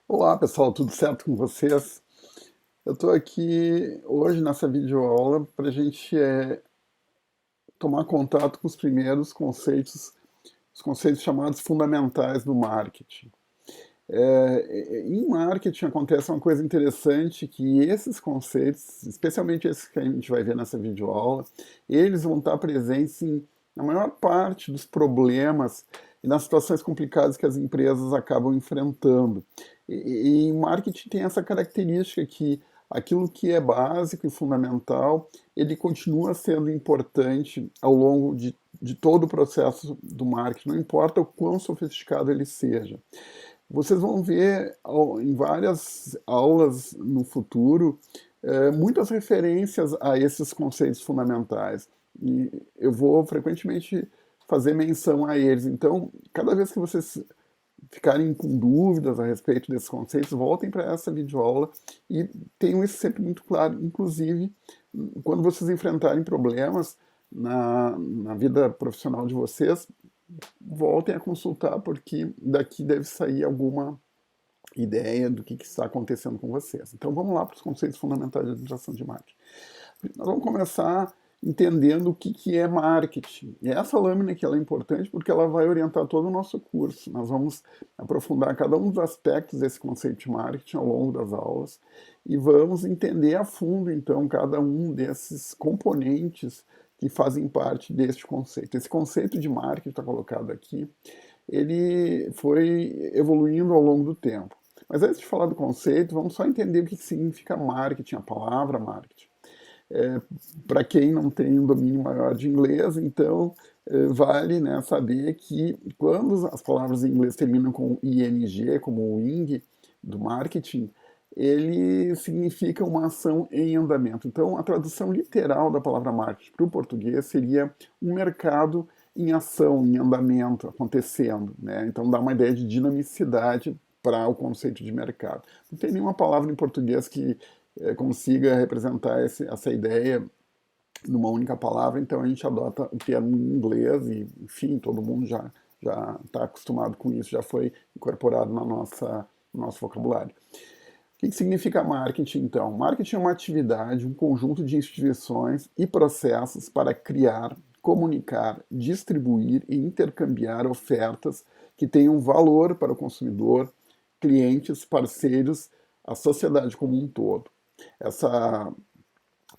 Olá pessoal, tudo certo com vocês? Eu estou aqui hoje nessa videoaula para a gente tomar contato com os primeiros conceitos, os conceitos chamados fundamentais do marketing. Em marketing acontece uma coisa interessante que esses conceitos, especialmente esses que a gente vai ver nessa videoaula, eles vão estar presentes na maior parte dos problemas e nas situações complicadas que as empresas acabam enfrentando. E em marketing tem essa característica que aquilo que é básico e fundamental, ele continua sendo importante ao longo de todo o processo do marketing, não importa o quão sofisticado ele seja. Vocês vão ver em várias aulas no futuro muitas referências a esses conceitos fundamentais. E eu vou frequentemente fazer menção a eles. Então, cada vez que vocês ficarem com dúvidas a respeito desses conceitos, voltem para essa videoaula e tenham isso sempre muito claro. Inclusive, quando vocês enfrentarem problemas na vida profissional de vocês, voltem a consultar, porque daqui deve sair alguma ideia do que está acontecendo com vocês. Então vamos lá para os conceitos fundamentais de administração de marketing. Nós vamos começar entendendo o que é marketing. E essa lâmina aqui ela é importante porque ela vai orientar todo o nosso curso. Nós vamos aprofundar cada um dos aspectos desse conceito de marketing ao longo das aulas e vamos entender a fundo, então, cada um desses componentes que fazem parte deste conceito. Esse conceito de marketing está colocado aqui, ele foi evoluindo ao longo do tempo. Mas antes de falar do conceito, vamos só entender o que significa marketing, a palavra marketing. Para quem não tem um domínio maior de inglês, então vale, né, saber que quando as palavras em inglês terminam com ing, como o ing do marketing, ele significa uma ação em andamento. Então, a tradução literal da palavra marketing para o português seria um mercado em ação, em andamento, acontecendo, né? Então, dá uma ideia de dinamicidade para o conceito de mercado. Não tem nenhuma palavra em português que consiga representar essa ideia numa única palavra, então a gente adota o termo em inglês e, enfim, todo mundo já está acostumado com isso, já foi incorporado no nosso vocabulário. O que significa marketing, então? Marketing é uma atividade, um conjunto de instituições e processos para criar, comunicar, distribuir e intercambiar ofertas que tenham valor para o consumidor, clientes, parceiros, a sociedade como um todo. Essa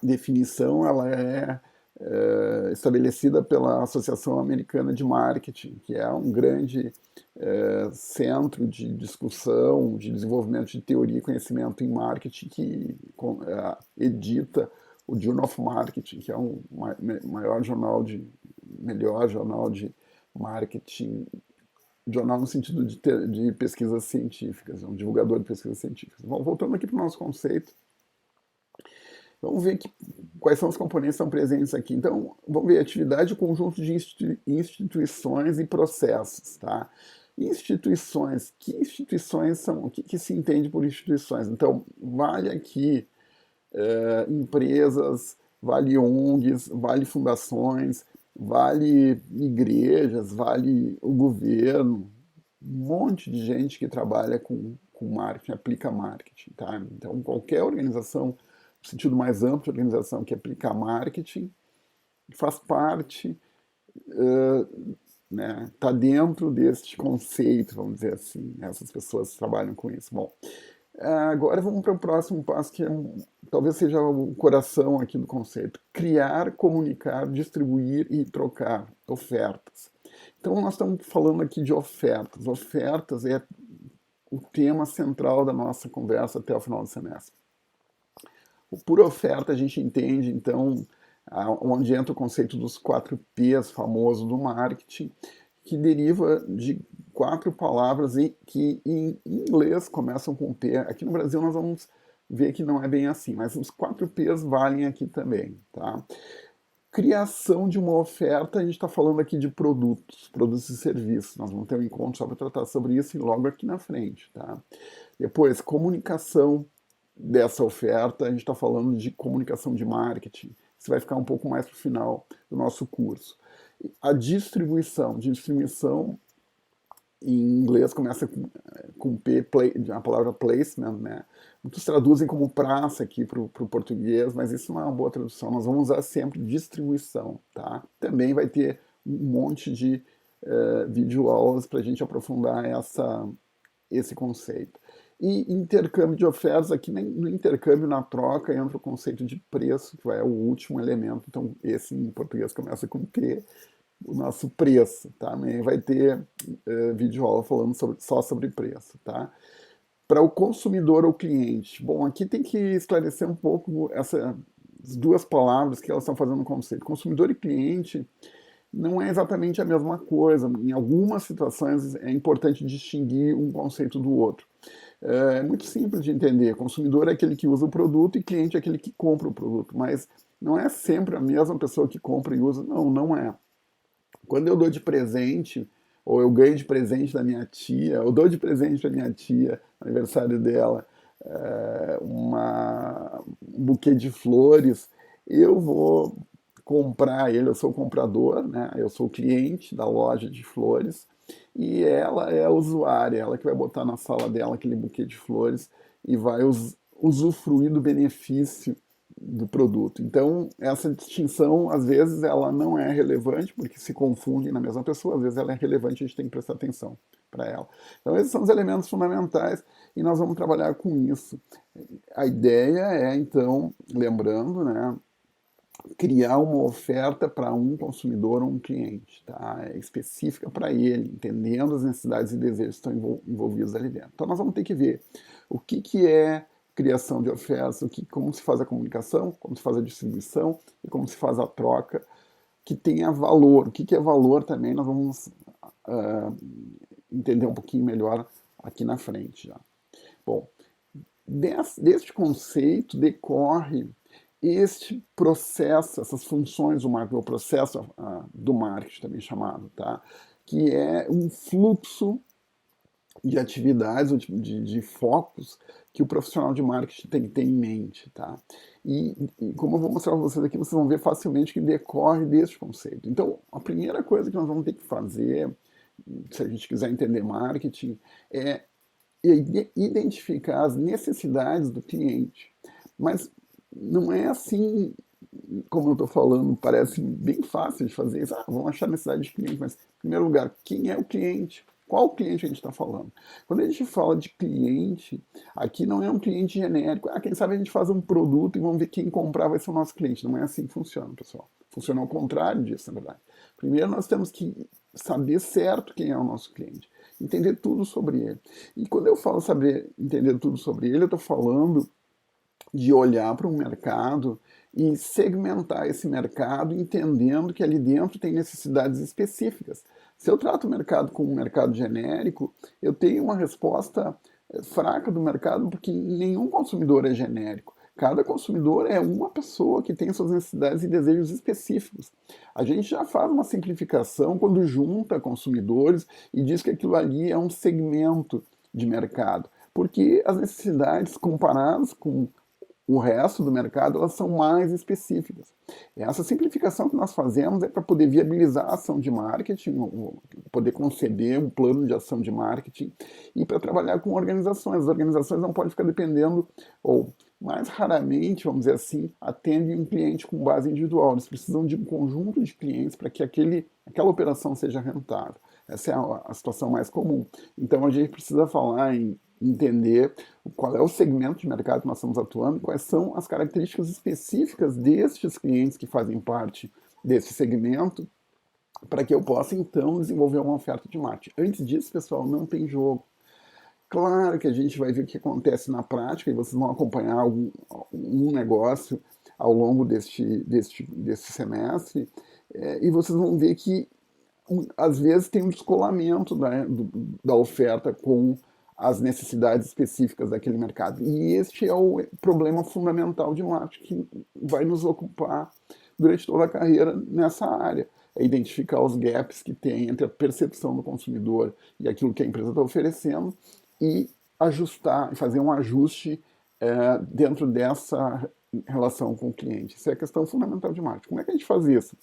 definição ela é estabelecida pela Associação Americana de Marketing, que é um grande centro de discussão, de desenvolvimento de teoria e conhecimento em marketing, que edita o Journal of Marketing, que é o melhor jornal de marketing, jornal no sentido de pesquisas científicas, um divulgador de pesquisas científicas. Bom, voltando aqui para o nosso conceito, vamos ver quais são os componentes que estão presentes aqui. Então, vamos ver atividade, conjunto de instituições e processos, tá? Instituições, que instituições são, o que se entende por instituições? Então, vale aqui empresas, vale ONGs, vale fundações, vale igrejas, vale o governo, um monte de gente que trabalha com marketing, aplica marketing, tá? Então, qualquer organização, no sentido mais amplo de organização que aplica marketing, faz parte, né, tá dentro deste conceito, vamos dizer assim. Essas pessoas trabalham com isso. Bom, agora vamos para o próximo passo, que talvez seja o coração aqui do conceito. Criar, comunicar, distribuir e trocar ofertas. Então, nós estamos falando aqui de ofertas. Ofertas é o tema central da nossa conversa até o final do semestre. Por oferta, a gente entende, então, onde entra o conceito dos 4 P's famoso do marketing, que deriva de 4 palavras que em inglês começam com P. Aqui no Brasil nós vamos ver que não é bem assim, mas os 4 P's valem aqui também, tá? Criação de uma oferta, a gente está falando aqui de produtos e serviços. Nós vamos ter um encontro só para tratar sobre isso e logo aqui na frente, tá? Depois, comunicação dessa oferta, a gente está falando de comunicação de marketing. Isso vai ficar um pouco mais para o final do nosso curso. A distribuição em inglês começa com P, a palavra placement, né? Muitos traduzem como praça aqui para o português, mas isso não é uma boa tradução. Nós vamos usar sempre distribuição, tá? Também vai ter um monte de videoaulas para a gente aprofundar esse conceito. E intercâmbio de ofertas, aqui no intercâmbio, na troca, entra o conceito de preço, que é o último elemento. Então, esse em português começa com P, o nosso preço, tá? Também vai ter videoaula falando só sobre preço, tá? Para o consumidor ou cliente. Bom, aqui tem que esclarecer um pouco essas duas palavras que elas estão fazendo um conceito. Consumidor e cliente não é exatamente a mesma coisa. Em algumas situações é importante distinguir um conceito do outro. É muito simples de entender. Consumidor é aquele que usa o produto e cliente é aquele que compra o produto, mas não é sempre a mesma pessoa que compra e usa. Não, não é. Quando eu dou de presente, ou eu ganho de presente da minha tia, eu dou de presente para minha tia, no aniversário dela, um buquê de flores, eu vou comprar ele, eu sou o comprador, né? Eu sou o cliente da loja de flores, e ela é a usuária, ela que vai botar na sala dela aquele buquê de flores e vai usufruir do benefício do produto. Então, essa distinção, às vezes, ela não é relevante, porque se confundem na mesma pessoa, às vezes ela é relevante, a gente tem que prestar atenção para ela. Então, esses são os elementos fundamentais e nós vamos trabalhar com isso. A ideia é, então, lembrando, né, criar uma oferta para um consumidor ou um cliente, tá? Específica para ele, entendendo as necessidades e desejos que estão envolvidos ali dentro. Então, nós vamos ter que ver o que é criação de ofertas, como se faz a comunicação, como se faz a distribuição e como se faz a troca, que tenha valor. O que é valor também nós vamos entender um pouquinho melhor aqui na frente. Já. Bom, deste conceito decorre este processo, essas funções do marketing, o processo do marketing também chamado, tá? Que é um fluxo de atividades, de focos que o profissional de marketing tem que ter em mente, tá? E como eu vou mostrar para vocês aqui, vocês vão ver facilmente que decorre deste conceito. Então, a primeira coisa que nós vamos ter que fazer, se a gente quiser entender marketing, é identificar as necessidades do cliente. Mas não é assim, como eu estou falando, parece bem fácil de fazer isso. Vamos achar a necessidade de cliente, mas, em primeiro lugar, quem é o cliente? Qual cliente a gente está falando? Quando a gente fala de cliente, aqui não é um cliente genérico. Quem sabe a gente faz um produto e vamos ver quem comprar vai ser o nosso cliente. Não é assim que funciona, pessoal. Funciona ao contrário disso, na verdade. Primeiro nós temos que saber certo quem é o nosso cliente. Entender tudo sobre ele. E quando eu falo saber entender tudo sobre ele, eu estou falando de olhar para um mercado e segmentar esse mercado, entendendo que ali dentro tem necessidades específicas. Se eu trato o mercado como um mercado genérico, eu tenho uma resposta fraca do mercado, porque nenhum consumidor é genérico. Cada consumidor é uma pessoa que tem suas necessidades e desejos específicos. A gente já faz uma simplificação quando junta consumidores e diz que aquilo ali é um segmento de mercado, porque as necessidades comparadas com o resto do mercado, elas são mais específicas. Essa simplificação que nós fazemos é para poder viabilizar a ação de marketing, poder conceber um plano de ação de marketing e para trabalhar com organizações. As organizações não podem ficar dependendo, ou mais raramente, vamos dizer assim, atendem um cliente com base individual. Eles precisam de um conjunto de clientes para que aquela operação seja rentável. Essa é a situação mais comum. Então a gente precisa falar em entender qual é o segmento de mercado que nós estamos atuando e quais são as características específicas destes clientes que fazem parte desse segmento, para que eu possa então desenvolver uma oferta de marketing. Antes disso, pessoal, não tem jogo. Claro que a gente vai ver o que acontece na prática e vocês vão acompanhar um negócio ao longo deste semestre e vocês vão ver que às vezes tem um descolamento da oferta com as necessidades específicas daquele mercado. E este é o problema fundamental de marketing que vai nos ocupar durante toda a carreira nessa área. É identificar os gaps que tem entre a percepção do consumidor e aquilo que a empresa está oferecendo e ajustar, fazer um ajuste dentro dessa relação com o cliente. Isso é a questão fundamental de marketing. Como é que a gente faz isso?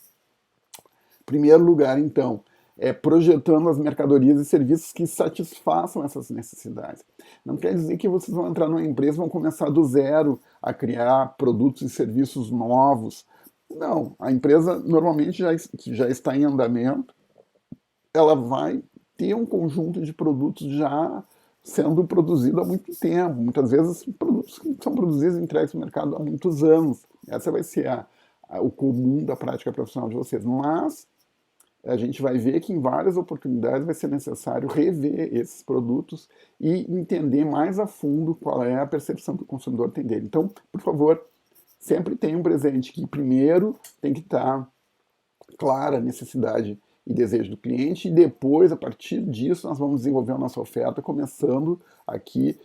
Em primeiro lugar, então, projetando as mercadorias e serviços que satisfaçam essas necessidades. Não quer dizer que vocês vão entrar numa empresa e vão começar do zero a criar produtos e serviços novos. Não, a empresa normalmente já está em andamento, ela vai ter um conjunto de produtos já sendo produzido há muito tempo, muitas vezes produtos que são produzidos e entregues no mercado há muitos anos. Essa vai ser o comum da prática profissional de vocês. Mas a gente vai ver que em várias oportunidades vai ser necessário rever esses produtos e entender mais a fundo qual é a percepção que o consumidor tem dele. Então, por favor, sempre tenham presente que primeiro tem que estar clara a necessidade e desejo do cliente, e depois, a partir disso, nós vamos desenvolver a nossa oferta, começando aqui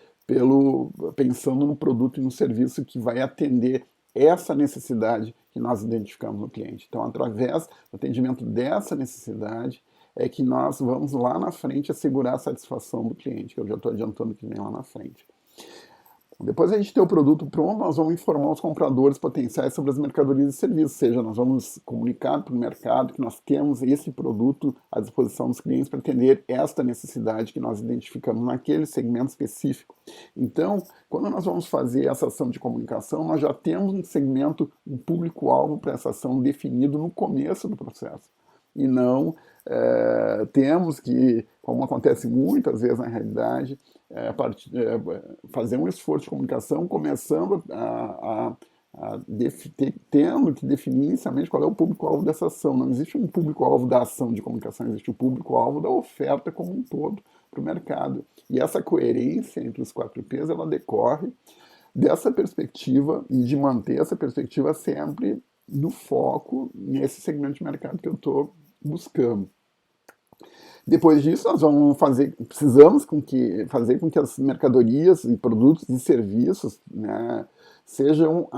pensando no produto e no serviço que vai atender essa necessidade que nós identificamos no cliente. Então, através do atendimento dessa necessidade, é que nós vamos lá na frente assegurar a satisfação do cliente, que eu já estou adiantando que vem lá na frente. Depois a gente ter o produto pronto, nós vamos informar os compradores potenciais sobre as mercadorias e serviços, ou seja, nós vamos comunicar para o mercado que nós temos esse produto à disposição dos clientes para atender esta necessidade que nós identificamos naquele segmento específico. Então, quando nós vamos fazer essa ação de comunicação, nós já temos um segmento, um público-alvo para essa ação definido no começo do processo. E não temos que, como acontece muitas vezes na realidade, fazer um esforço de comunicação começando tendo que definir inicialmente qual é o público-alvo dessa ação. Não existe um público-alvo da ação de comunicação, existe o público-alvo da oferta como um todo para o mercado. E essa coerência entre os 4Ps, ela decorre dessa perspectiva e de manter essa perspectiva sempre no foco nesse segmento de mercado que eu estou buscando. Depois disso, nós vamos precisamos fazer com que as mercadorias e produtos e serviços, né, sejam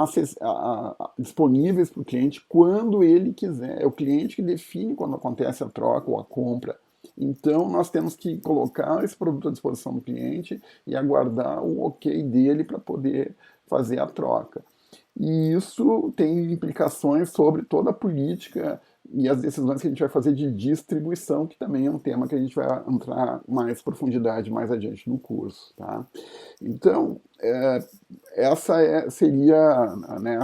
disponíveis para o cliente quando ele quiser. É o cliente que define quando acontece a troca ou a compra. Então, nós temos que colocar esse produto à disposição do cliente e aguardar o ok dele para poder fazer a troca. E isso tem implicações sobre toda a política e as decisões que a gente vai fazer de distribuição, que também é um tema que a gente vai entrar mais profundidade mais adiante no curso. Tá? Então, essa seria, né,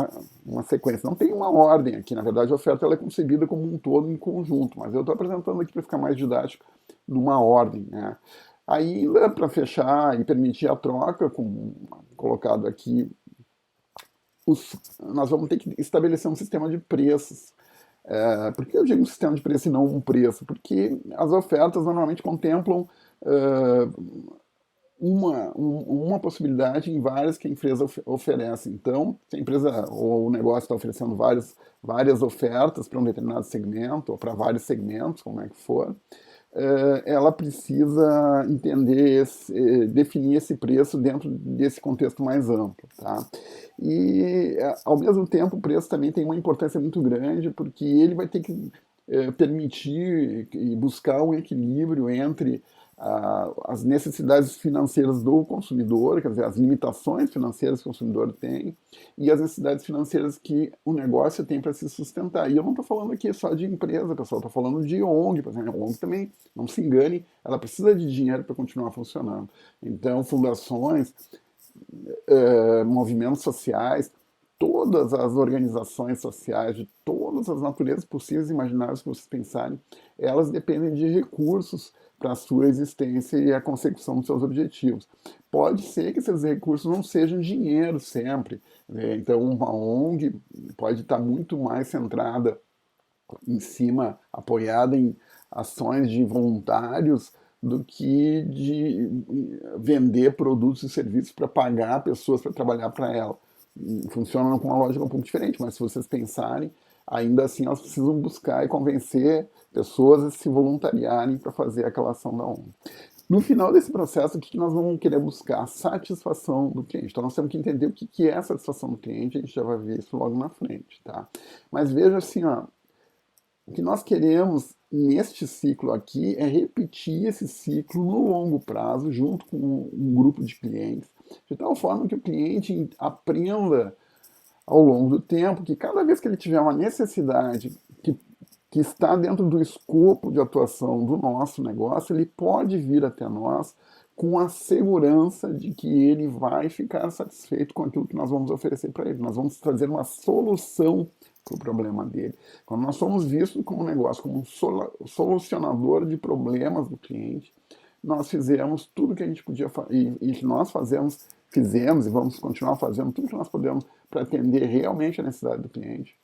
uma sequência. Não tem uma ordem aqui, na verdade a oferta ela é concebida como um todo em conjunto, mas eu estou apresentando aqui para ficar mais didático numa ordem. Né? Ainda para fechar e permitir a troca, colocado aqui, nós vamos ter que estabelecer um sistema de preços. Por que eu digo um sistema de preço e não um preço? Porque as ofertas normalmente contemplam uma possibilidade em várias que a empresa oferece. Então, se a empresa ou o negócio está oferecendo várias ofertas para um determinado segmento, ou para vários segmentos, como é que for, ela precisa definir esse preço dentro desse contexto mais amplo. Tá? E, ao mesmo tempo, o preço também tem uma importância muito grande, porque ele vai ter que permitir e buscar um equilíbrio entre as necessidades financeiras do consumidor, quer dizer, as limitações financeiras que o consumidor tem, e as necessidades financeiras que o negócio tem para se sustentar. E eu não estou falando aqui só de empresa, pessoal, estou falando de ONG, por exemplo. A ONG também, não se engane, ela precisa de dinheiro para continuar funcionando. Então, fundações, movimentos sociais, todas as organizações sociais, de todas as naturezas possíveis e imagináveis que vocês pensarem, elas dependem de recursos para a sua existência e a consecução dos seus objetivos. Pode ser que esses recursos não sejam dinheiro sempre, né? Então uma ONG pode estar muito mais centrada em cima, apoiada em ações de voluntários, do que de vender produtos e serviços para pagar pessoas para trabalhar para ela. Funciona com uma lógica um pouco diferente, mas se vocês pensarem, ainda assim elas precisam buscar e convencer pessoas a se voluntariarem para fazer aquela ação da ONG. No final desse processo, o que nós vamos querer buscar? A satisfação do cliente. Então nós temos que entender o que é a satisfação do cliente, a gente já vai ver isso logo na frente. Tá? Mas veja assim, ó, o que nós queremos neste ciclo aqui é repetir esse ciclo no longo prazo, junto com um grupo de clientes, de tal forma que o cliente aprenda ao longo do tempo que cada vez que ele tiver uma necessidade que que está dentro do escopo de atuação do nosso negócio, ele pode vir até nós com a segurança de que ele vai ficar satisfeito com aquilo que nós vamos oferecer para ele. Nós vamos trazer uma solução para o problema dele. Quando nós somos vistos como um negócio, como um solucionador de problemas do cliente, nós fizemos tudo que a gente podia fazer, e nós fizemos e vamos continuar fazendo tudo que nós podemos para atender realmente a necessidade do cliente.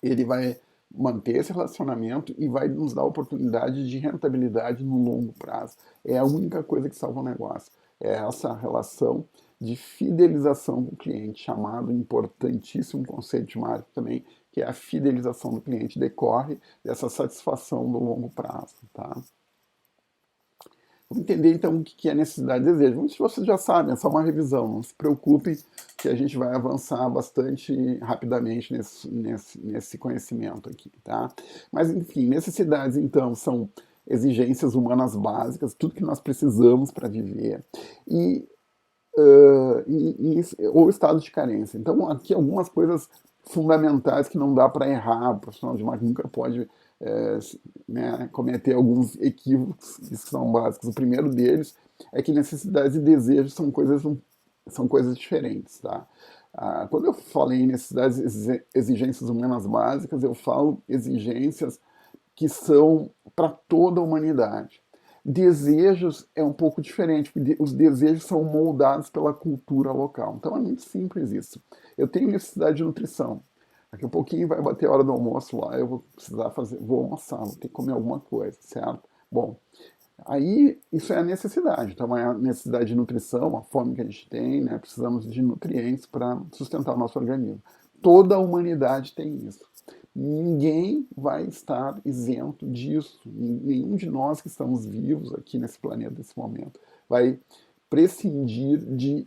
Ele vai manter esse relacionamento e vai nos dar oportunidade de rentabilidade no longo prazo. É a única coisa que salva o negócio. É essa relação de fidelização com o cliente, chamado importantíssimo conceito de marketing também, que é a fidelização do cliente, decorre dessa satisfação do longo prazo. Tá? Vamos entender então o que é necessidade e desejo. Muitos de vocês já sabem, é só uma revisão, não se preocupe que a gente vai avançar bastante rapidamente nesse conhecimento aqui, tá? Mas enfim, necessidades então são exigências humanas básicas, tudo que nós precisamos para viver, ou estado de carência. Então aqui algumas coisas fundamentais que não dá para errar, o profissional de marketing nunca pode né, cometer alguns equívocos que são básicos. O primeiro deles é que necessidades e desejos são coisas diferentes. Tá? Quando eu falei em necessidades e exigências humanas básicas, eu falo exigências que são para toda a humanidade. Desejos é um pouco diferente, porque os desejos são moldados pela cultura local. Então é muito simples isso. Eu tenho necessidade de nutrição. Daqui a pouquinho vai bater a hora do almoço lá, eu vou precisar vou almoçar, vou ter que comer alguma coisa, certo? Bom, aí isso é a necessidade. Então é a necessidade de nutrição, a fome que a gente tem, né? Precisamos de nutrientes para sustentar o nosso organismo. Toda a humanidade tem isso. Ninguém vai estar isento disso. Nenhum de nós que estamos vivos aqui nesse planeta, nesse momento, vai prescindir de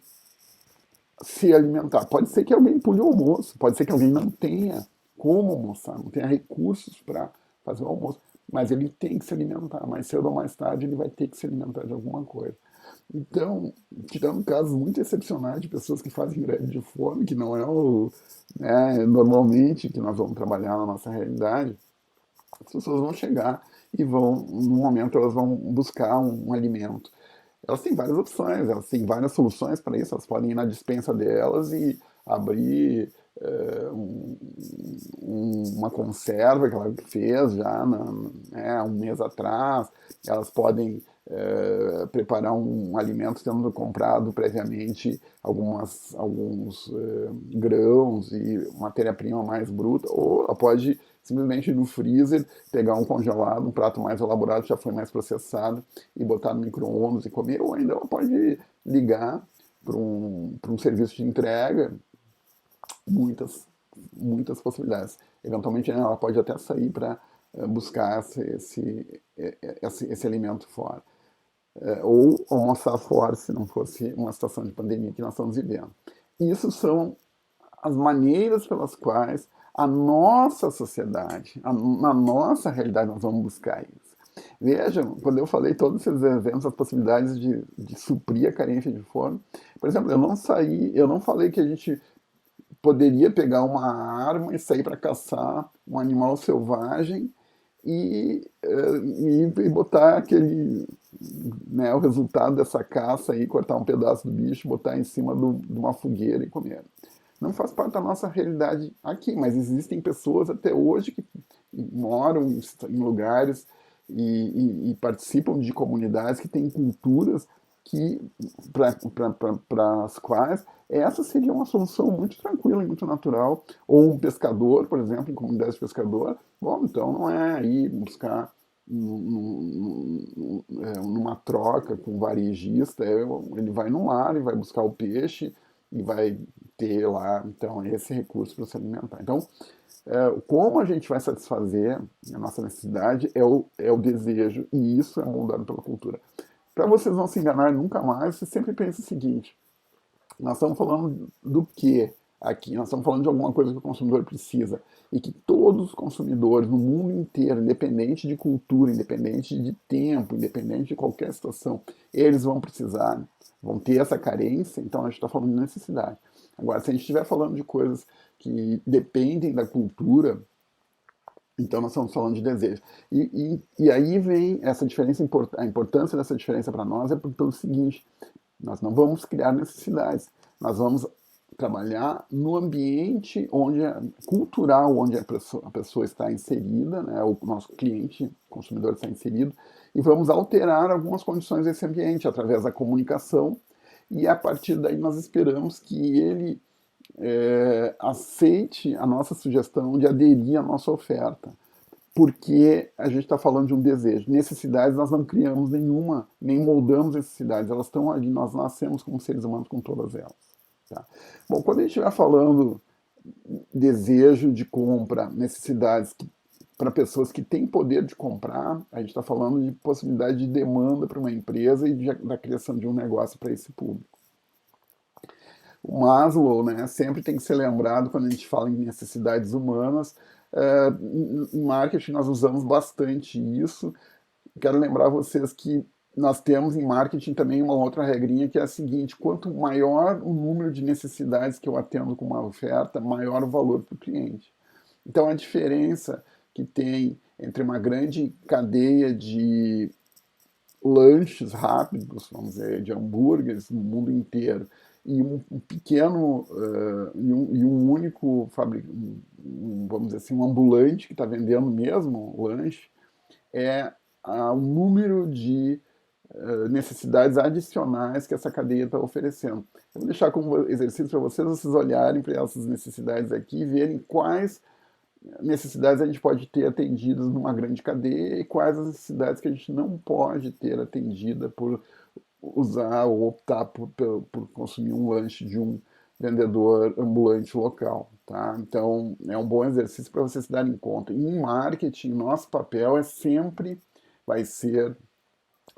se alimentar. Pode ser que alguém pule o almoço, pode ser que alguém não tenha como almoçar, não tenha recursos para fazer o almoço, mas ele tem que se alimentar. Mais cedo ou mais tarde ele vai ter que se alimentar de alguma coisa. Então, tirando casos muito excepcionais de pessoas que fazem greve de fome, que não é o normalmente que nós vamos trabalhar na nossa realidade, as pessoas vão chegar e no momento elas vão buscar um alimento. Elas têm várias opções, elas têm várias soluções para isso, elas podem ir na despensa delas e abrir uma conserva que ela fez já um mês atrás, elas podem preparar um alimento tendo comprado previamente alguns grãos e matéria-prima mais bruta, ou ela pode simplesmente ir no freezer, pegar um congelado, um prato mais elaborado, que já foi mais processado, e botar no micro-ondas e comer, ou ainda ela pode ligar para um serviço de entrega, muitas possibilidades. Eventualmente ela pode até sair para buscar esse alimento fora. Ou almoçar fora, se não fosse uma situação de pandemia que nós estamos vivendo. Isso são as maneiras pelas quais a nossa sociedade, na nossa realidade, nós vamos buscar isso. Vejam, quando eu falei todos esses exemplos, as possibilidades de suprir a carência de fome, por exemplo, eu não falei que a gente poderia pegar uma arma e sair para caçar um animal selvagem e botar o resultado dessa caça aí, cortar um pedaço do bicho, botar em cima de uma fogueira e comer. Não faz parte da nossa realidade aqui, mas existem pessoas até hoje que moram em lugares e participam de comunidades que têm culturas para as quais essa seria uma solução muito tranquila e muito natural. Ou um pescador, por exemplo, em comunidades de pescador, bom, então não é aí buscar numa troca com um varejista, ele vai no mar e vai buscar o peixe e vai ter lá, então, esse recurso para se alimentar. Então, como a gente vai satisfazer a nossa necessidade é o desejo, e isso é moldado pela cultura. Para vocês não se enganarem nunca mais, você sempre pensa o seguinte: nós estamos falando do que aqui? Nós estamos falando de alguma coisa que o consumidor precisa e que todos os consumidores no mundo inteiro, independente de cultura, independente de tempo, independente de qualquer situação, eles vão precisar, vão ter essa carência. Então a gente está falando de necessidade. Agora, se a gente estiver falando de coisas que dependem da cultura, Então nós estamos falando de desejo. E aí vem essa diferença, a importância dessa diferença para nós é pelo seguinte: nós não vamos criar necessidades, nós vamos trabalhar no ambiente onde cultural onde a pessoa está inserida, né, o nosso cliente, o consumidor está inserido, e vamos alterar algumas condições desse ambiente através da comunicação, e a partir daí nós esperamos que ele aceite a nossa sugestão de aderir à nossa oferta, porque a gente está falando de um desejo. Necessidades nós não criamos nenhuma, nem moldamos necessidades, elas estão ali, nós nascemos como seres humanos com todas elas. Tá? Bom, quando a gente estiver falando desejo de compra, necessidades para pessoas que têm poder de comprar, a gente está falando de possibilidade de demanda para uma empresa e da criação de um negócio para esse público. O Maslow, né, sempre tem que ser lembrado quando a gente fala em necessidades humanas. Em marketing nós usamos bastante isso. Quero lembrar vocês que nós temos em marketing também uma outra regrinha que é a seguinte: quanto maior o número de necessidades que eu atendo com uma oferta, maior o valor para o cliente. Então a diferença que tem entre uma grande cadeia de lanches rápidos, vamos dizer, de hambúrgueres no mundo inteiro, e um pequeno e um único fabricante, vamos dizer assim, um ambulante que está vendendo mesmo lanche, é o número de necessidades adicionais que essa cadeia está oferecendo. Eu vou deixar como exercício para vocês olharem para essas necessidades aqui e verem quais necessidades a gente pode ter atendidas numa grande cadeia e quais as necessidades que a gente não pode ter atendida por usar ou optar por consumir um lanche de um vendedor ambulante local. Tá? Então, é um bom exercício para vocês se darem conta. Em marketing, nosso papel vai ser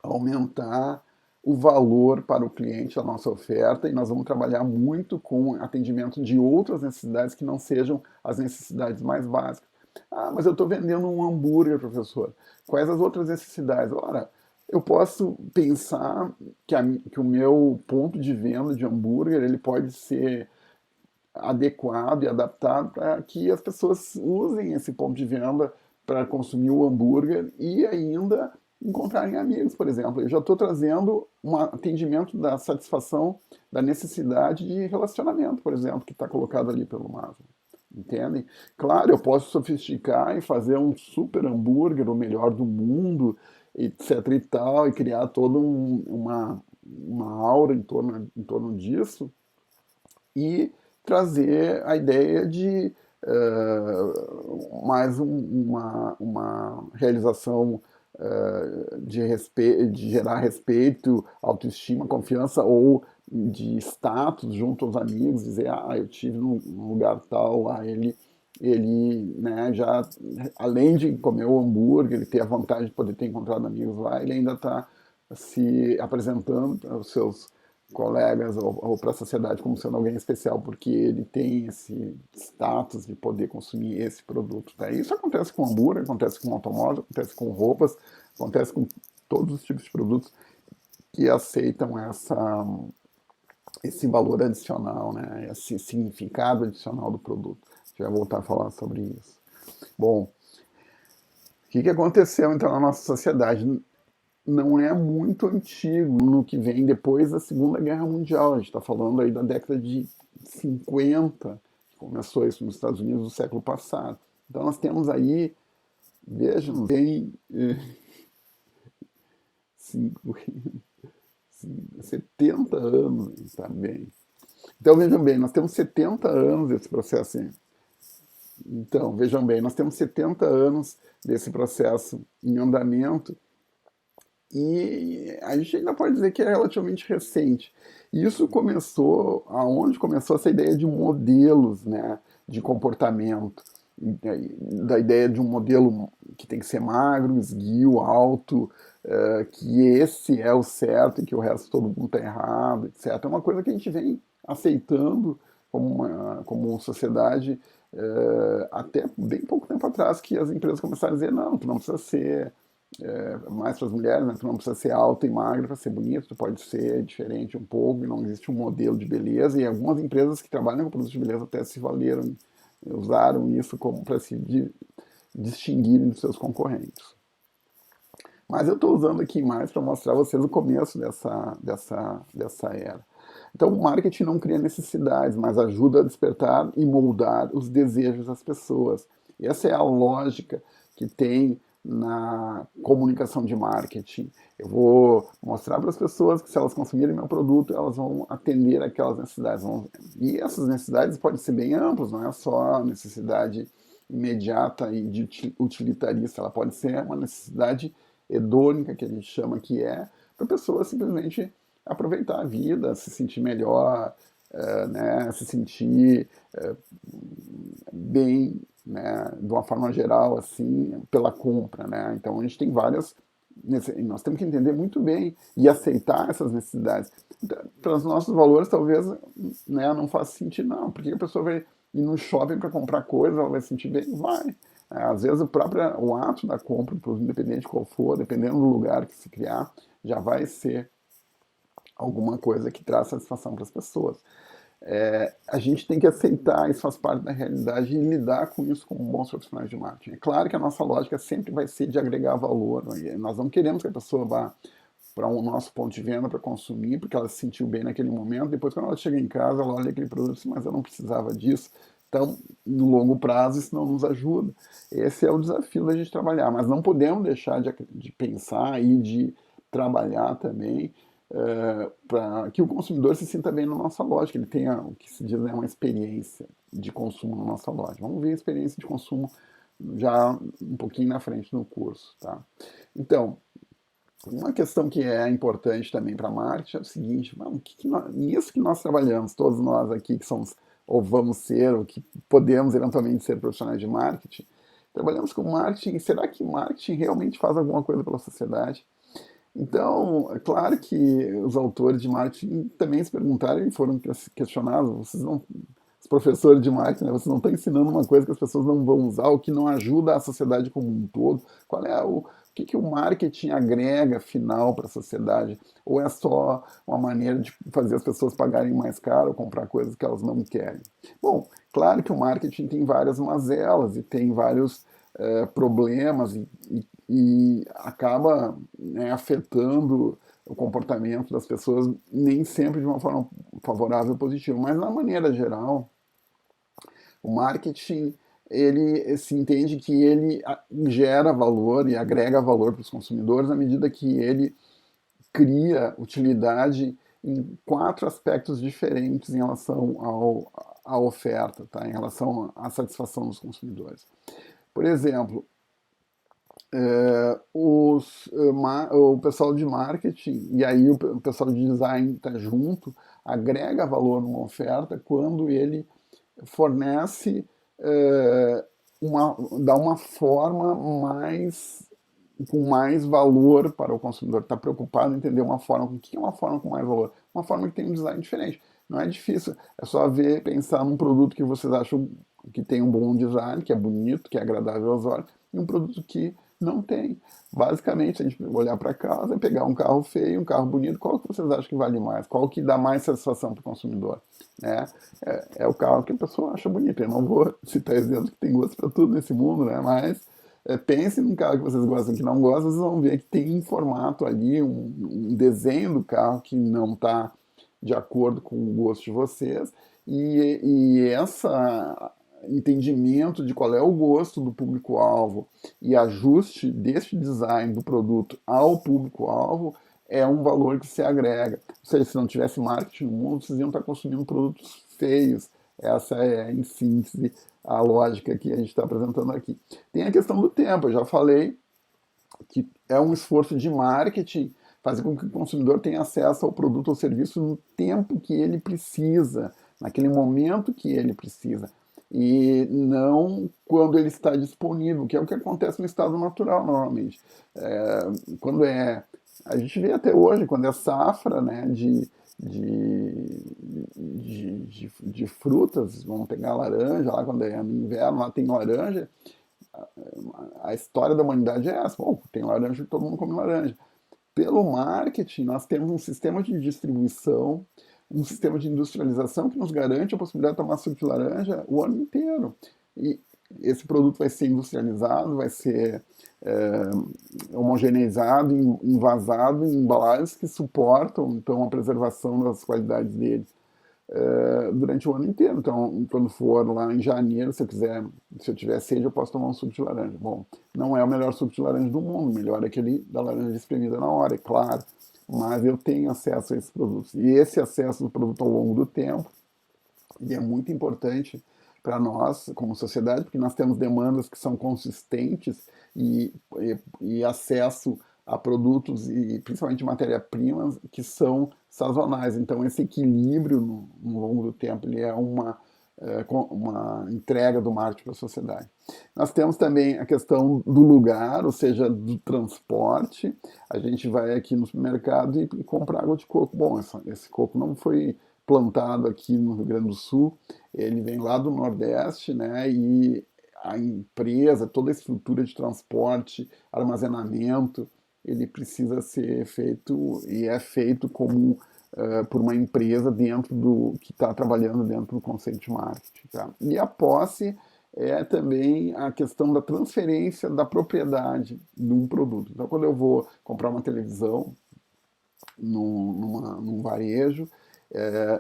aumentar o valor para o cliente da nossa oferta, e nós vamos trabalhar muito com atendimento de outras necessidades que não sejam as necessidades mais básicas. Ah, mas eu estou vendendo um hambúrguer, professor. Quais as outras necessidades? Ora, eu posso pensar que o meu ponto de venda de hambúrguer ele pode ser adequado e adaptado para que as pessoas usem esse ponto de venda para consumir o hambúrguer e ainda encontrarem amigos, por exemplo. Eu já estou trazendo um atendimento da satisfação da necessidade de relacionamento, por exemplo, que está colocado ali pelo Maslow. Entendem? Claro, eu posso sofisticar e fazer um super hambúrguer, o melhor do mundo, etc e tal, e criar toda uma aura em torno disso, e trazer a ideia de mais uma realização de gerar respeito, autoestima, confiança ou de status junto aos amigos, dizer, eu tive num lugar tal, lá ele né, já, além de comer o hambúrguer, ele ter a vontade de poder ter encontrado amigos lá, ele ainda está se apresentando aos seus colegas ou para a sociedade como sendo alguém especial, porque ele tem esse status de poder consumir esse produto. Tá? Isso acontece com hambúrguer, acontece com automóvel, acontece com roupas, acontece com todos os tipos de produtos que aceitam esse valor adicional, né? Esse significado adicional do produto. A gente vai voltar a falar sobre isso. Bom, o que aconteceu então na nossa sociedade? Não é muito antigo, no que vem depois da Segunda Guerra Mundial. A gente está falando aí da década de 50, que começou isso nos Estados Unidos do século passado. Então nós temos aí, vejam, bem 70 anos também. Então vejam bem, nós temos 70 anos desse processo. Então, vejam bem, nós temos 70 anos desse processo em andamento, e a gente ainda pode dizer que é relativamente recente. Isso começou, aonde começou essa ideia de modelos, né, de comportamento, da ideia de um modelo que tem que ser magro, esguio, alto, que esse é o certo e que o resto todo mundo está errado, etc. É uma coisa que a gente vem aceitando como sociedade até bem pouco tempo atrás, que as empresas começaram a dizer, não, tu não precisa ser mais para as mulheres, né? Tu não precisa ser alta e magra para ser bonito, tu pode ser diferente um pouco, e não existe um modelo de beleza, e algumas empresas que trabalham com produtos de beleza até se valeram, usaram isso como para se distinguirem dos seus concorrentes. Mas eu estou usando aqui mais para mostrar a vocês o começo dessa era. Então, o marketing não cria necessidades, mas ajuda a despertar e moldar os desejos das pessoas. E essa é a lógica que tem na comunicação de marketing. Eu vou mostrar para as pessoas que se elas consumirem meu produto, elas vão atender aquelas necessidades. E essas necessidades podem ser bem amplas, não é só a necessidade imediata e de utilitarista, ela pode ser uma necessidade hedônica, que a gente chama que é, para a pessoa simplesmente aproveitar a vida, se sentir melhor, né, se sentir bem, né, de uma forma geral, assim, pela compra, né? Então a gente tem várias, nós temos que entender muito bem e aceitar essas necessidades. Para os nossos valores, talvez, né, não faça sentido, não, porque a pessoa vai ir no shopping para comprar coisa, ela vai se sentir bem, vai. Às vezes o ato da compra, independente de qual for, dependendo do lugar que se criar, já vai ser alguma coisa que traz satisfação para as pessoas. A gente tem que aceitar, isso faz parte da realidade, e lidar com isso como bons profissionais de marketing. É claro que a nossa lógica sempre vai ser de agregar valor, né? Nós não queremos que a pessoa vá para o nosso ponto de venda para consumir, porque ela se sentiu bem naquele momento, depois quando ela chega em casa, ela olha aquele produto e diz, mas eu não precisava disso. Então, no longo prazo, isso não nos ajuda. Esse é o desafio da gente trabalhar, mas não podemos deixar de pensar e de trabalhar também para que o consumidor se sinta bem na nossa loja, que ele tenha o que se diz, né, uma experiência de consumo na nossa loja. Vamos ver a experiência de consumo já um pouquinho na frente no curso, tá? Então, uma questão que é importante também para marketing é o seguinte, nisso que nós trabalhamos, todos nós aqui que somos, ou vamos ser, ou que podemos eventualmente ser profissionais de marketing, trabalhamos com marketing, será que marketing realmente faz alguma coisa pela sociedade? Então, é claro que os autores de marketing também se perguntaram e foram questionados, os professores de marketing, né, vocês não estão ensinando uma coisa que as pessoas não vão usar, ou que não ajuda a sociedade como um todo. Qual é o que o marketing agrega, afinal, para a sociedade? Ou é só uma maneira de fazer as pessoas pagarem mais caro ou comprar coisas que elas não querem? Bom, claro que o marketing tem várias mazelas e tem vários problemas e acaba, né, afetando o comportamento das pessoas, nem sempre de uma forma favorável ou positiva, mas na maneira geral, o marketing ele se entende que ele gera valor e agrega valor para os consumidores à medida que ele cria utilidade em 4 aspectos diferentes em relação à oferta, tá? Em relação à satisfação dos consumidores. Por exemplo, o pessoal de marketing e aí o pessoal de design está junto, agrega valor numa oferta quando ele fornece, dá uma forma com mais valor para o consumidor. Está preocupado em entender uma forma. O que é uma forma com mais valor? Uma forma que tem um design diferente. Não é difícil, é só pensar num produto que vocês acham que tem um bom design, que é bonito, que é agradável aos olhos, e um produto que não tem. Basicamente, a gente olhar para casa e pegar um carro feio, um carro bonito, qual que vocês acham que vale mais? Qual que dá mais satisfação para o consumidor? Né? É o carro que a pessoa acha bonito. Eu não vou citar exemplos que tem gosto para tudo nesse mundo, né? Mas pense num carro que vocês gostam, que não gostam, vocês vão ver que tem um formato ali, um desenho do carro que não está de acordo com o gosto de vocês, e essa entendimento de qual é o gosto do público-alvo e ajuste deste design do produto ao público-alvo é um valor que se agrega. Ou seja, se não tivesse marketing no mundo, vocês iam estar consumindo produtos feios. Essa é, em síntese, a lógica que a gente está apresentando aqui. Tem a questão do tempo, eu já falei que é um esforço de marketing fazer com que o consumidor tenha acesso ao produto ou serviço no tempo que ele precisa, naquele momento que ele precisa, e não quando ele está disponível, que é o que acontece no estado natural normalmente. Quando a gente vê até hoje, quando é safra, né, de frutas, vamos pegar laranja, lá quando é no inverno, lá tem laranja, a história da humanidade é essa. Bom, tem laranja, todo mundo come laranja. Pelo marketing, nós temos um sistema de distribuição, um sistema de industrialização que nos garante a possibilidade de tomar suco de laranja o ano inteiro. E esse produto vai ser industrializado, vai ser homogeneizado, envasado em embalagens que suportam, então, a preservação das qualidades dele durante o ano inteiro. Então, quando for lá em janeiro, se eu tiver sede, eu posso tomar um suco de laranja. Bom, não é o melhor suco de laranja do mundo, o melhor é aquele da laranja espremida na hora, é claro, mas eu tenho acesso a esses produtos. E esse acesso do produto ao longo do tempo, e é muito importante para nós, como sociedade, porque nós temos demandas que são consistentes e acesso a produtos e principalmente matéria-primas que são sazonais. Então, esse equilíbrio no longo do tempo ele é uma entrega do marketing para a sociedade. Nós temos também a questão do lugar, ou seja, do transporte. A gente vai aqui no supermercado e compra água de coco. Bom, esse coco não foi plantado aqui no Rio Grande do Sul, ele vem lá do Nordeste, né? E a empresa, toda a estrutura de transporte, armazenamento, ele precisa ser feito e é feito como por uma empresa que está trabalhando dentro do conceito de marketing. Tá? E a posse é também a questão da transferência da propriedade de um produto. Então, quando eu vou comprar uma televisão num varejo,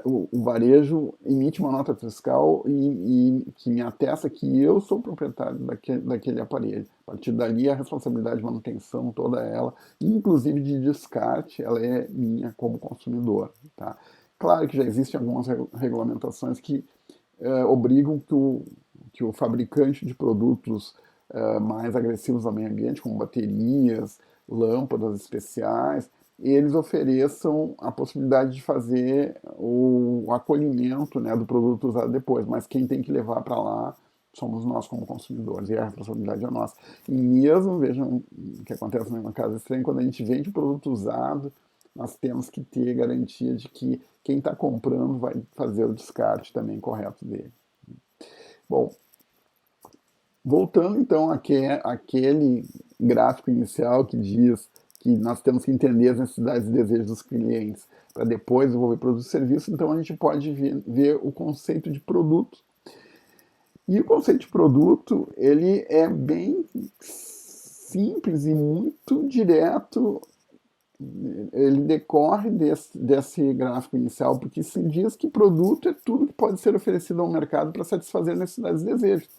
o varejo emite uma nota fiscal e que me atesta que eu sou proprietário daquele aparelho. A partir dali, a responsabilidade de manutenção, toda ela, inclusive de descarte, ela é minha como consumidor. Tá? Claro que já existem algumas regulamentações que obrigam que o fabricante de produtos mais agressivos ao meio ambiente, como baterias, lâmpadas especiais, eles ofereçam a possibilidade de fazer o acolhimento, né, do produto usado depois, mas quem tem que levar para lá somos nós como consumidores, e a responsabilidade é nossa. E mesmo, vejam o que acontece na casa estranha, quando a gente vende produto usado, nós temos que ter garantia de que quem está comprando vai fazer o descarte também correto dele. Bom, voltando então àquele gráfico inicial que diz que nós temos que entender as necessidades e desejos dos clientes para depois desenvolver produtos e serviços, então a gente pode ver o conceito de produto. E o conceito de produto, ele é bem simples e muito direto, ele decorre desse gráfico inicial, porque se diz que produto é tudo que pode ser oferecido ao mercado para satisfazer necessidades e desejos.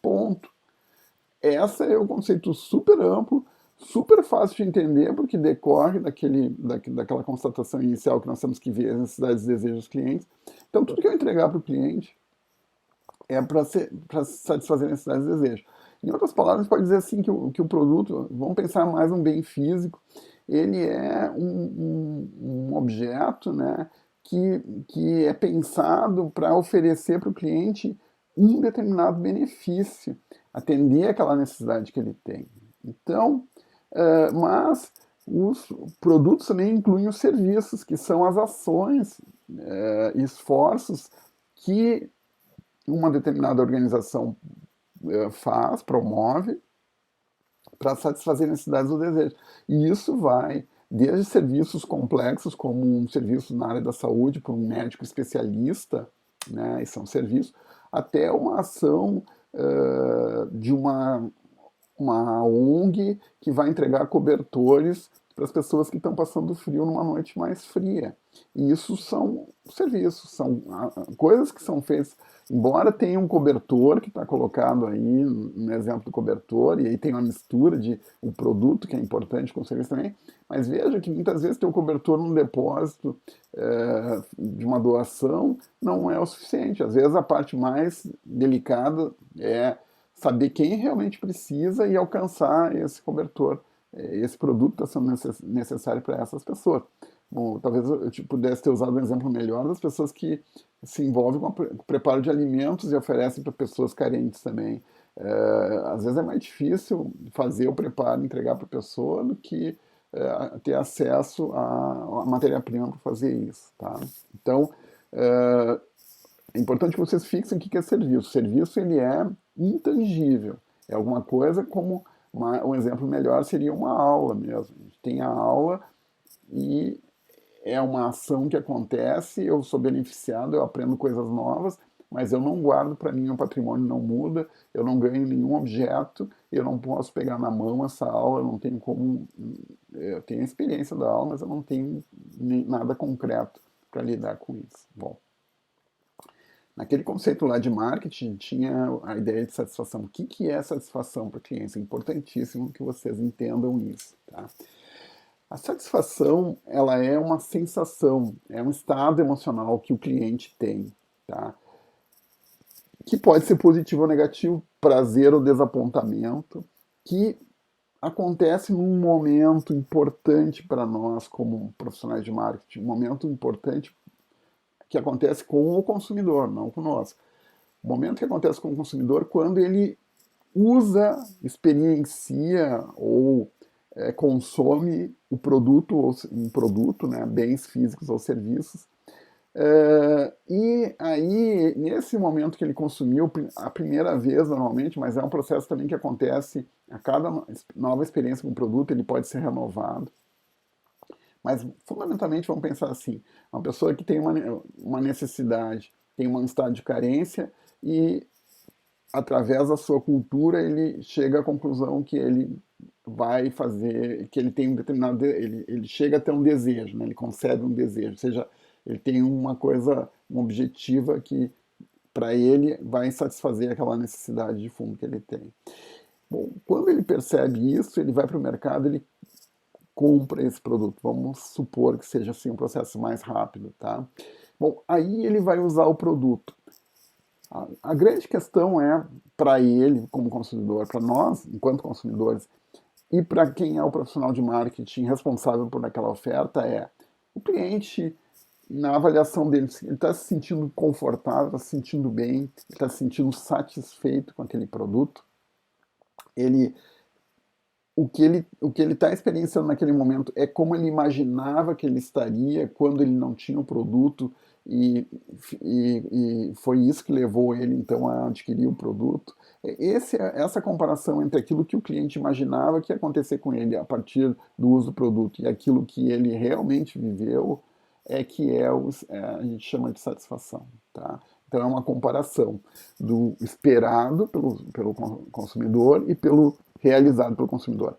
Ponto. Esse é um conceito super amplo, super fácil de entender, porque decorre daquela constatação inicial que nós temos que ver as necessidades e desejos dos clientes. Então, tudo que eu entregar para o cliente é para satisfazer necessidades e desejos. Em outras palavras, pode dizer assim que o produto, vamos pensar mais um bem físico, ele é um objeto, né, que é pensado para oferecer para o cliente um determinado benefício, atender aquela necessidade que ele tem. Então, mas os produtos também incluem os serviços, que são as ações e esforços que uma determinada organização promove, para satisfazer necessidades ou desejos. E isso vai desde serviços complexos, como um serviço na área da saúde, por um médico especialista, né, e são serviços, até uma ação de uma ONG que vai entregar cobertores para as pessoas que estão passando frio numa noite mais fria. E isso são serviços, são coisas que são feitas. Embora tenha um cobertor que está colocado aí, no exemplo do cobertor, e aí tem uma mistura de um produto que é importante com o serviço também, mas veja que muitas vezes ter um cobertor num depósito de uma doação não é o suficiente. Às vezes a parte mais delicada é saber quem realmente precisa e alcançar esse cobertor. Esse produto está sendo necessário para essas pessoas. Bom, talvez eu pudesse ter usado um exemplo melhor das pessoas que se envolvem com o preparo de alimentos e oferecem para pessoas carentes também. Às vezes é mais difícil fazer o preparo e entregar para a pessoa do que ter acesso à matéria-prima para fazer isso. Tá? Então, é importante que vocês fixem o que é serviço. O serviço ele é intangível. É alguma coisa como um exemplo melhor seria uma aula mesmo. A gente tem a aula e é uma ação que acontece, eu sou beneficiado, eu aprendo coisas novas, mas eu não guardo para mim, o patrimônio não muda, eu não ganho nenhum objeto, eu não posso pegar na mão essa aula, eu não tenho como... Eu tenho a experiência da aula, mas eu não tenho nada concreto para lidar com isso. Bom, naquele conceito lá de marketing, tinha a ideia de satisfação. O que é satisfação para clientes? É importantíssimo que vocês entendam isso. Tá? A satisfação, ela é uma sensação, é um estado emocional que o cliente tem. Tá? Que pode ser positivo ou negativo, prazer ou desapontamento, que acontece num momento importante para nós como profissionais de marketing, um momento importante que acontece com o consumidor, não conosco. O momento que acontece com o consumidor quando ele usa, experiencia ou consome o produto, ou um produto, né, bens físicos ou serviços. E aí, nesse momento que ele consumiu, a primeira vez normalmente, mas é um processo também que acontece a cada nova experiência com o produto, ele pode ser renovado. Mas, fundamentalmente, vamos pensar assim, uma pessoa que tem uma necessidade, tem um estado de carência e, através da sua cultura, ele chega à conclusão que ele vai fazer, que ele tem um determinado, ele chega a ter um desejo, né? Ele concebe um desejo, ou seja, ele tem uma coisa, uma objetiva que, para ele, vai satisfazer aquela necessidade de fundo que ele tem. Bom, quando ele percebe isso, ele vai para o mercado, ele compra esse produto. Vamos supor que seja assim um processo mais rápido, tá? Bom, aí ele vai usar o produto. A grande questão é, para ele, como consumidor, para nós, enquanto consumidores, e para quem é o profissional de marketing responsável por aquela oferta, é o cliente, na avaliação dele, ele está se sentindo confortável, está se sentindo bem, ele está se sentindo satisfeito com aquele produto. Ele o que ele está experienciando naquele momento é como ele imaginava que ele estaria quando ele não tinha o produto e foi isso que levou ele então a adquirir o produto. Essa comparação entre aquilo que o cliente imaginava que ia acontecer com ele a partir do uso do produto e aquilo que ele realmente viveu é que a gente chama de satisfação. Tá? Então é uma comparação do esperado pelo consumidor e pelo realizado pelo consumidor.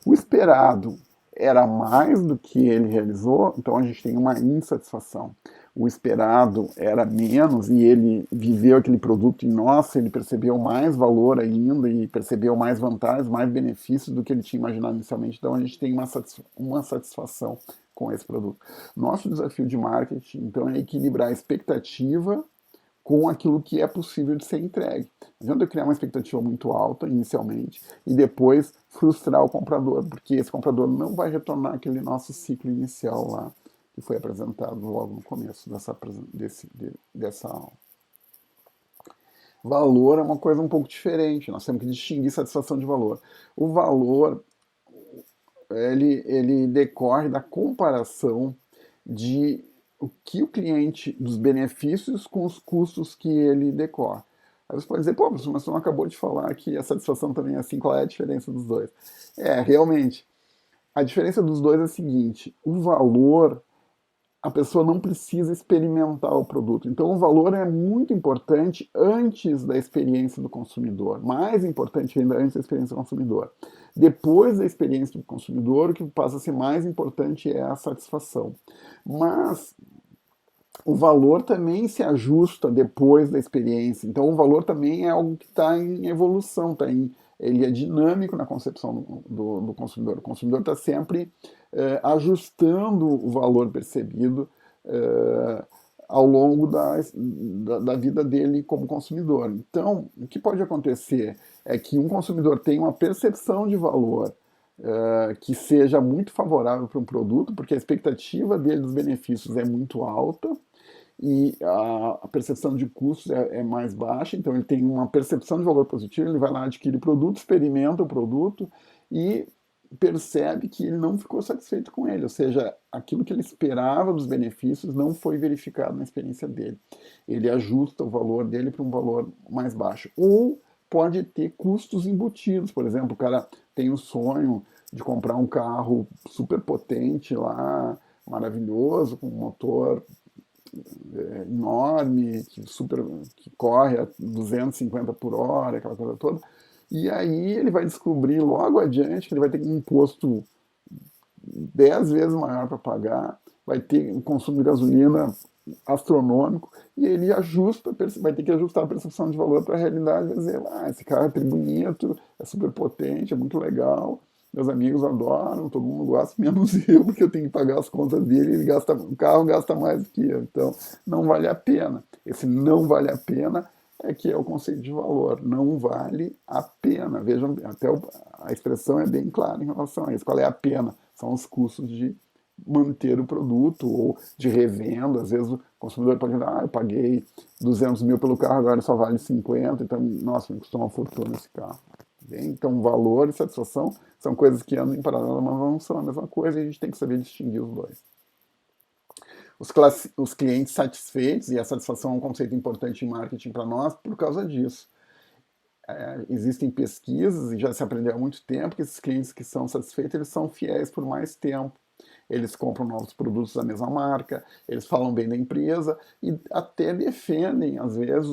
O esperado era mais do que ele realizou, então a gente tem uma insatisfação. O esperado era menos e ele viveu aquele produto e, nossa, ele percebeu mais valor ainda e percebeu mais vantagens, mais benefícios do que ele tinha imaginado inicialmente. Então a gente tem uma satisfação com esse produto. Nosso desafio de marketing, então, é equilibrar a expectativa com aquilo que é possível de ser entregue. Não adianta eu criar uma expectativa muito alta inicialmente e depois frustrar o comprador, porque esse comprador não vai retornar aquele nosso ciclo inicial lá, que foi apresentado logo no começo dessa aula. Valor é uma coisa um pouco diferente, nós temos que distinguir satisfação de valor. O valor, ele decorre da comparação de o que o cliente, dos benefícios com os custos que ele decorre. Aí você pode dizer, pô, professor, mas você não acabou de falar que a satisfação também é assim, qual é a diferença dos dois? Realmente, a diferença dos dois é a seguinte, o valor, a pessoa não precisa experimentar o produto. Então, o valor é muito importante antes da experiência do consumidor. Mais importante ainda antes da experiência do consumidor. Depois da experiência do consumidor, o que passa a ser mais importante é a satisfação. Mas o valor também se ajusta depois da experiência. Então, o valor também é algo que está em evolução, ele é dinâmico na concepção do consumidor. O consumidor está sempre ajustando o valor percebido ao longo da vida dele como consumidor. Então, o que pode acontecer é que um consumidor tem uma percepção de valor que seja muito favorável para um produto, porque a expectativa dele dos benefícios é muito alta e a percepção de custos é mais baixa, então ele tem uma percepção de valor positivo, ele vai lá, adquire o produto, experimenta o produto e percebe que ele não ficou satisfeito com ele, ou seja, aquilo que ele esperava dos benefícios não foi verificado na experiência dele. Ele ajusta o valor dele para um valor mais baixo. Ou pode ter custos embutidos, por exemplo, o cara tem o sonho de comprar um carro super potente lá, maravilhoso, com motor enorme, que corre a 250 por hora, aquela coisa toda. E aí ele vai descobrir logo adiante que ele vai ter um imposto 10 vezes maior para pagar, vai ter um consumo de gasolina astronômico, e ele vai ter que ajustar a percepção de valor para a realidade, vai dizer, esse carro é bonito, é super potente, é muito legal, meus amigos adoram, todo mundo gosta, menos eu, porque eu tenho que pagar as contas dele, o carro gasta mais do que eu, então não vale a pena. Esse não vale a pena é que é o conceito de valor, não vale a pena. Vejam, a expressão é bem clara em relação a isso. Qual é a pena? São os custos de manter o produto ou de revenda. Às vezes o consumidor pode dizer, eu paguei 200 mil pelo carro, agora só vale 50, então, nossa, me custou uma fortuna esse carro. Então, valor e satisfação são coisas que andam em paralelo, mas não são a mesma coisa, e a gente tem que saber distinguir os dois. Os clientes satisfeitos, e a satisfação é um conceito importante em marketing para nós por causa disso. Existem pesquisas, e já se aprendeu há muito tempo, que esses clientes que são satisfeitos, eles são fiéis por mais tempo. Eles compram novos produtos da mesma marca, eles falam bem da empresa e até defendem, às vezes,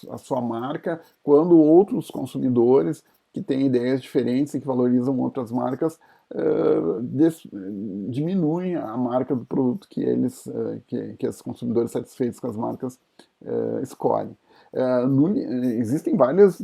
a sua marca quando outros consumidores que têm ideias diferentes e que valorizam outras marcas diminuem a marca do produto que esses consumidores satisfeitos com as marcas escolhem. Existem várias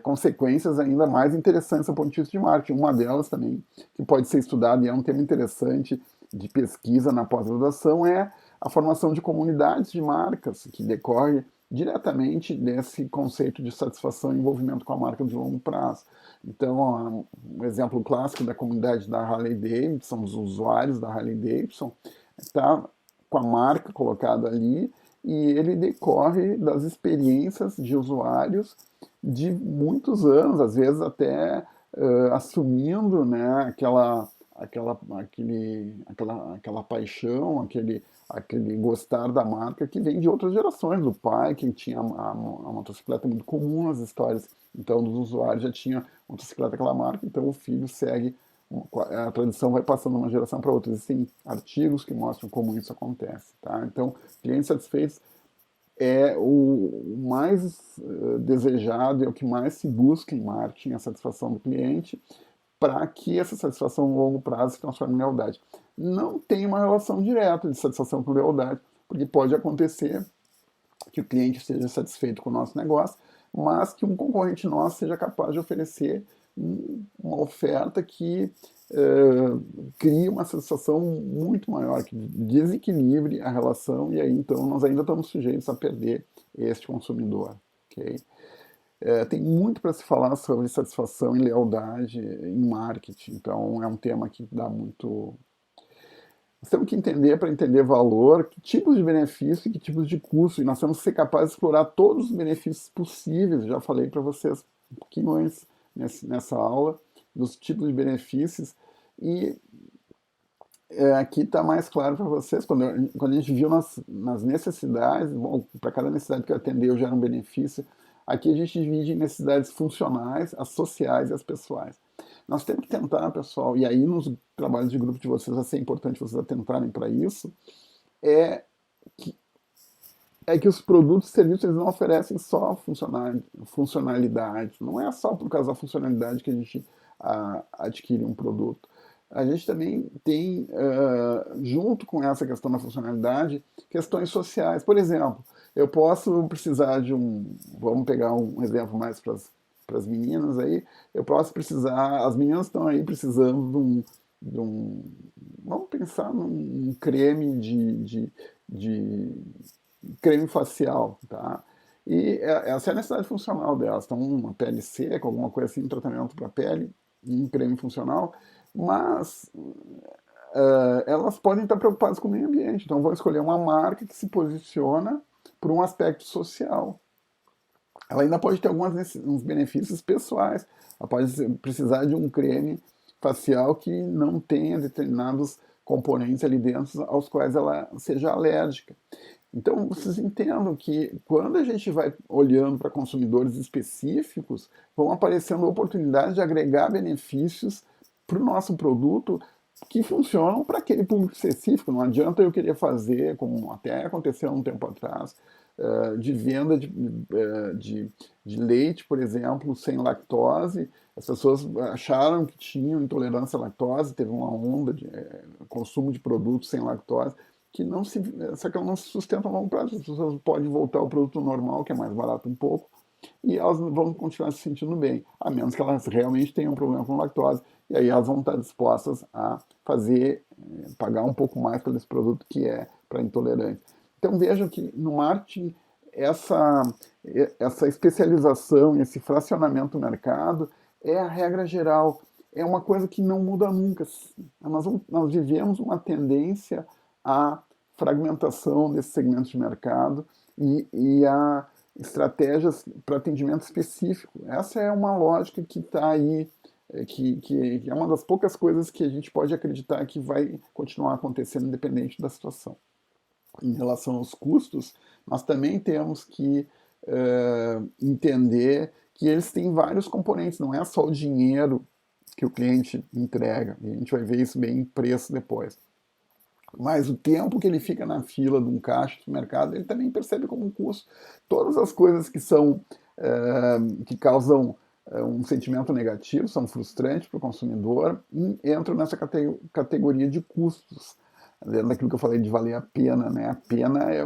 consequências ainda mais interessantes do ponto de vista de marketing. Uma delas também, que pode ser estudada e é um tema interessante de pesquisa na pós-graduação, é a formação de comunidades de marcas, que decorre diretamente desse conceito de satisfação e envolvimento com a marca de longo prazo. Então, um exemplo clássico da comunidade da Harley-Davidson, dos usuários da Harley-Davidson, está com a marca colocada ali, e ele decorre das experiências de usuários de muitos anos, às vezes até assumindo, né, aquela paixão, aquele gostar da marca que vem de outras gerações, do pai que tinha a motocicleta muito comum nas histórias, então dos usuários já tinha motocicleta daquela marca, então o filho segue, a tradição vai passando de uma geração para outra. Existem artigos que mostram como isso acontece. Tá? Então, clientes satisfeitos é o mais desejado, é o que mais se busca em marketing, a satisfação do cliente, para que essa satisfação a longo prazo se transforme em lealdade. Não tem uma relação direta de satisfação com lealdade, porque pode acontecer que o cliente esteja satisfeito com o nosso negócio, mas que um concorrente nosso seja capaz de oferecer uma oferta que cria uma satisfação muito maior, que desequilibre a relação, e aí então nós ainda estamos sujeitos a perder este consumidor. Okay? Tem muito para se falar sobre satisfação e lealdade em marketing, então é um tema que dá muito. Nós temos que entender, para entender valor, que tipos de benefício e que tipos de custo, e nós temos que ser capazes de explorar todos os benefícios possíveis. Já falei para vocês um pouquinho antes nessa aula, dos tipos de benefícios, e aqui está mais claro para vocês, quando a gente viu nas necessidades, bom, para cada necessidade que eu atender eu gero um benefício, aqui a gente divide em necessidades funcionais, as sociais e as pessoais. Nós temos que tentar, pessoal, e aí nos trabalhos de grupo de vocês vai ser importante vocês atentarem para isso, é que os produtos e serviços eles não oferecem só funcionalidade, não é só por causa da funcionalidade que a gente adquire um produto. A gente também tem, junto com essa questão da funcionalidade, questões sociais. Por exemplo, eu posso precisar de vamos pegar um exemplo mais para as meninas aí, eu posso precisar, as meninas estão aí precisando vamos pensar num creme de creme facial, tá? E essa é a necessidade funcional delas. Então, uma pele seca, alguma coisa assim, um tratamento para a pele, um creme funcional, mas elas podem estar preocupadas com o meio ambiente. Então, vão escolher uma marca que se posiciona por um aspecto social. Ela ainda pode ter uns benefícios pessoais. Ela pode precisar de um creme facial que não tenha determinados componentes ali dentro aos quais ela seja alérgica. Então, vocês entendam que quando a gente vai olhando para consumidores específicos, vão aparecendo oportunidades de agregar benefícios para o nosso produto que funcionam para aquele público específico. Não adianta eu querer fazer, como até aconteceu um tempo atrás, de venda de leite, por exemplo, sem lactose. As pessoas acharam que tinham intolerância à lactose, teve uma onda de consumo de produtos sem lactose, que não se, só que ela não se sustenta a longo prazo. As pessoas podem voltar ao produto normal, que é mais barato um pouco, e elas vão continuar se sentindo bem, a menos que elas realmente tenham um problema com lactose, e aí elas vão estar dispostas a fazer, pagar um pouco mais por esse produto que é para intolerante. Então vejam que no marketing essa, essa especialização, esse fracionamento do mercado é a regra geral, é uma coisa que não muda nunca. Nós vivemos uma tendência à fragmentação desses segmentos de mercado e a estratégias para atendimento específico. Essa é uma lógica que está aí, que é uma das poucas coisas que a gente pode acreditar que vai continuar acontecendo independente da situação. Em relação aos custos, nós também temos que entender que eles têm vários componentes, não é só o dinheiro que o cliente entrega, e a gente vai ver isso bem em preço depois. Mas o tempo que ele fica na fila de um caixa de mercado, ele também percebe como um custo. Todas as coisas que são que causam um sentimento negativo, são frustrantes para o consumidor, entram nessa categoria de custos. Dentro daquilo que eu falei de valer a pena, né? A pena é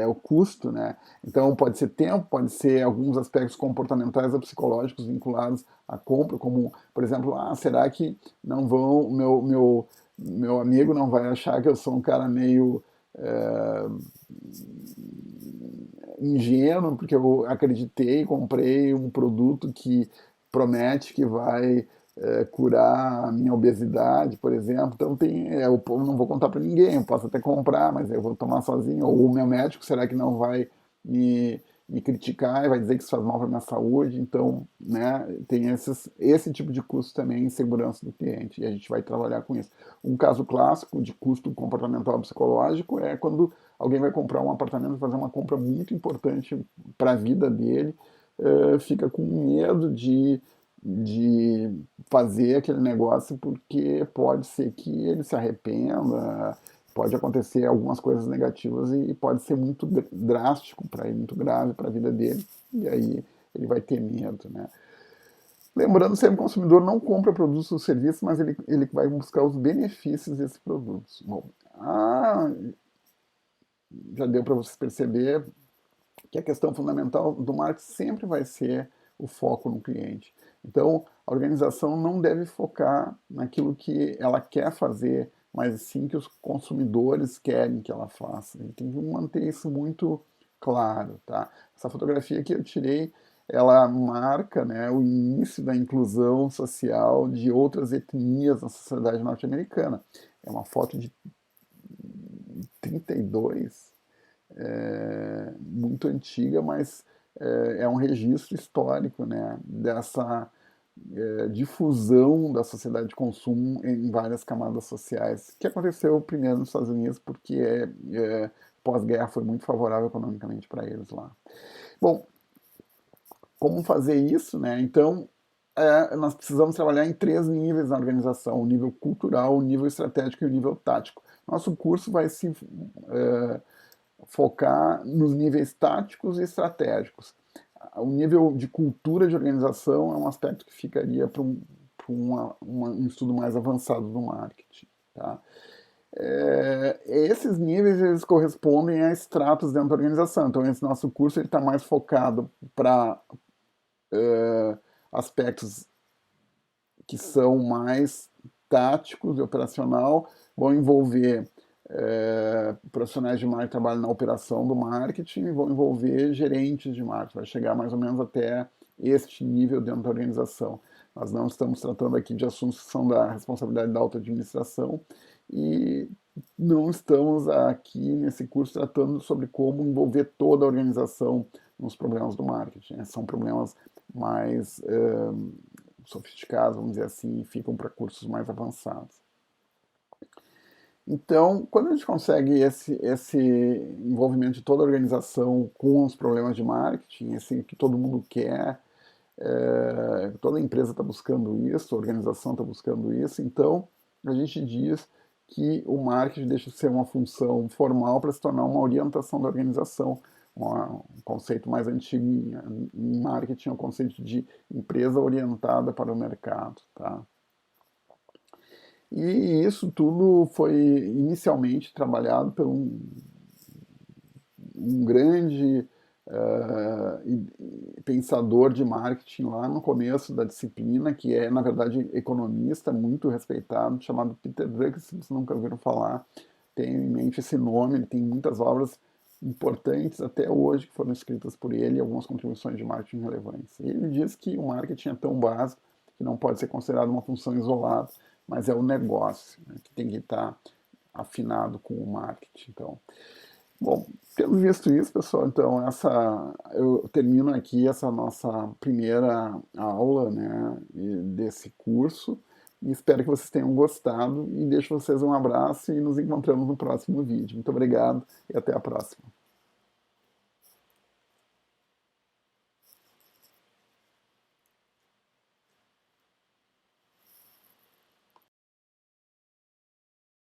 o custo, né? Então pode ser tempo, pode ser alguns aspectos comportamentais ou psicológicos vinculados à compra, como, por exemplo, será que não vão, meu amigo não vai achar que eu sou um cara meio ingênuo, porque eu acreditei, comprei um produto que promete que vai curar a minha obesidade, por exemplo. Então eu não vou contar para ninguém, eu posso até comprar, mas eu vou tomar sozinho. Ou o meu médico, será que não vai me criticar e vai dizer que isso faz mal para a minha saúde? Então, né, tem esse tipo de custo também em segurança do cliente, e a gente vai trabalhar com isso. Um caso clássico de custo comportamental psicológico é quando alguém vai comprar um apartamento, fazer uma compra muito importante para a vida dele, fica com medo de fazer aquele negócio porque pode ser que ele se arrependa, pode acontecer algumas coisas negativas e pode ser muito drástico para ele, muito grave para a vida dele, e aí ele vai ter medo, né? Lembrando sempre que o consumidor não compra produtos ou serviços, mas ele vai buscar os benefícios desses produtos. Bom, já deu para vocês perceber que a questão fundamental do marketing sempre vai ser o foco no cliente. Então, a organização não deve focar naquilo que ela quer fazer, mas sim que os consumidores querem que ela faça. E tem que manter isso muito claro, tá? Essa fotografia que eu tirei, ela marca, né, o início da inclusão social de outras etnias na sociedade norte-americana. É uma foto de 32, muito antiga, mas é um registro histórico, né, dessa difusão da sociedade de consumo em várias camadas sociais, que aconteceu primeiro nos Estados Unidos, porque pós-guerra foi muito favorável economicamente para eles lá. Bom, como fazer isso, né? Então, nós precisamos trabalhar em 3 níveis na organização: o nível cultural, o nível estratégico e o nível tático. Nosso curso vai se focar nos níveis táticos e estratégicos. O nível de cultura de organização é um aspecto que ficaria para um estudo mais avançado do marketing. Tá? Esses níveis eles correspondem a estratos dentro da organização. Então, esse nosso curso está mais focado para aspectos que são mais táticos e operacional, vão envolver profissionais de marketing que trabalham na operação do marketing, vão envolver gerentes de marketing, vai chegar mais ou menos até este nível dentro da organização. Nós não estamos tratando aqui de assuntos que são da responsabilidade da alta administração e não estamos aqui nesse curso tratando sobre como envolver toda a organização nos problemas do marketing. São problemas mais sofisticados, vamos dizer assim, e ficam para cursos mais avançados. Então, quando a gente consegue esse envolvimento de toda a organização com os problemas de marketing, assim, que todo mundo quer, toda empresa está buscando isso, a organização está buscando isso, então a gente diz que o marketing deixa de ser uma função formal para se tornar uma orientação da organização. Um conceito mais antigo em marketing é o conceito de empresa orientada para o mercado. Tá? E isso tudo foi inicialmente trabalhado por um grande pensador de marketing lá no começo da disciplina, que é, na verdade, economista muito respeitado, chamado Peter Drucker, se vocês nunca ouviram falar, tenham em mente esse nome, ele tem muitas obras importantes até hoje que foram escritas por ele e algumas contribuições de marketing relevantes. Ele diz que o marketing é tão básico que não pode ser considerado uma função isolada, mas é o negócio, né, que tem que estar afinado com o marketing. Então, bom, tendo visto isso, pessoal, então eu termino aqui essa nossa primeira aula, né, desse curso e espero que vocês tenham gostado e deixo vocês um abraço e nos encontramos no próximo vídeo. Muito obrigado e até a próxima.